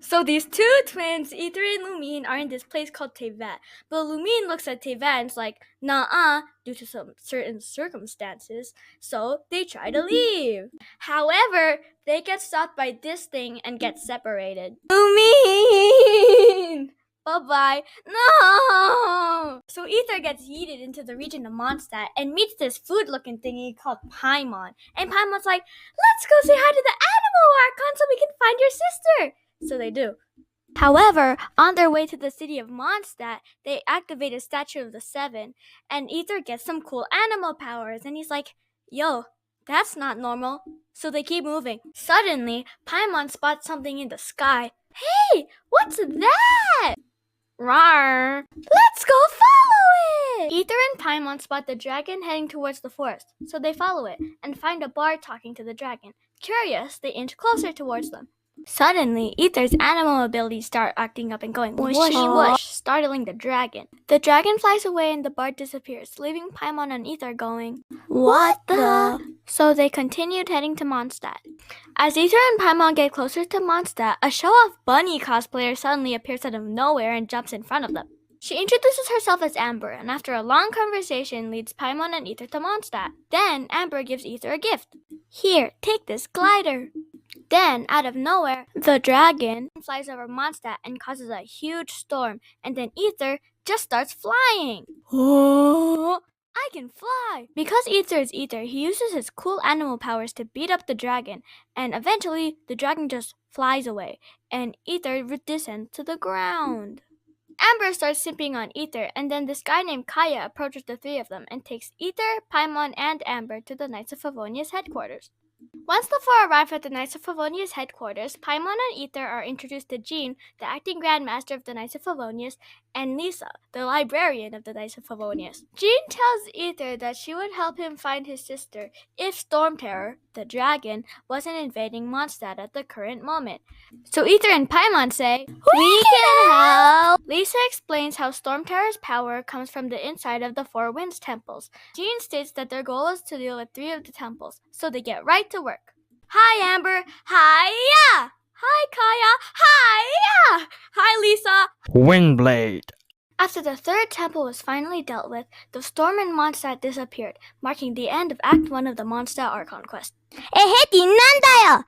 So these two twins, Ether and Lumine, are in this place called Tevat. But Lumine looks at Tevat and is like, nah, due to some certain circumstances. So they try to leave. However, they get stopped by this thing and get separated. Lumine! Bye-bye. No! So Ether gets yeeted into the region of Mondstadt and meets this food-looking thingy called Paimon. And Paimon's like, let's go say hi to the animal Archon so we can find your sister. So they do. However, on their way to the city of Mondstadt, they activate a statue of the Seven, and Ether gets some cool animal powers, and he's like, yo, that's not normal. So they keep moving. Suddenly, Paimon spots something in the sky. Hey, what's that? Rawr! Let's go follow it! Ether and Paimon spot the dragon heading towards the forest, so they follow it and find a bard talking to the dragon. Curious, they inch closer towards them. Suddenly, Ether's animal abilities start acting up and going whoosh whoosh, startling the dragon. The dragon flies away and the bard disappears, leaving Paimon and Ether going, what the? So they continued heading to Mondstadt. As Ether and Paimon get closer to Mondstadt, a show-off bunny cosplayer suddenly appears out of nowhere and jumps in front of them. She introduces herself as Amber, and after a long conversation leads Paimon and Ether to Mondstadt. Then, Amber gives Ether a gift. Here, take this glider. Then, out of nowhere, the dragon flies over Mondstadt and causes a huge storm, and then Ether just starts flying. Oh, I can fly! Because Ether is Ether, he uses his cool animal powers to beat up the dragon, and eventually, the dragon just flies away, and Ether descends to the ground. Amber starts simping on Ether, and then this guy named Kaya approaches the three of them and takes Ether, Paimon, and Amber to the Knights of Favonia's headquarters. Once the four arrive at the Knights of Favonia's headquarters, Paimon and Ether are introduced to Jean, the acting Grand Master of the Knights of Favonius, and Lisa, the librarian of the Knights of Favonius. Jean tells Ether that she would help him find his sister if Storm Terror, the dragon, wasn't invading Mondstadt at the current moment. So Ether and Paimon say, we can help! Lisa explains how Storm Terror's power comes from the inside of the Four Winds temples. Jean states that their goal is to deal with 3 of the temples, so they get right to work. Hi, Amber. Hi-ya! Hi, Kaya. Hi-ya! Hi, Lisa. Windblade. After the 3rd temple was finally dealt with, the storm in Mondstadt disappeared, marking the end of Act 1 of the Mondstadt Archon quest. なんだよ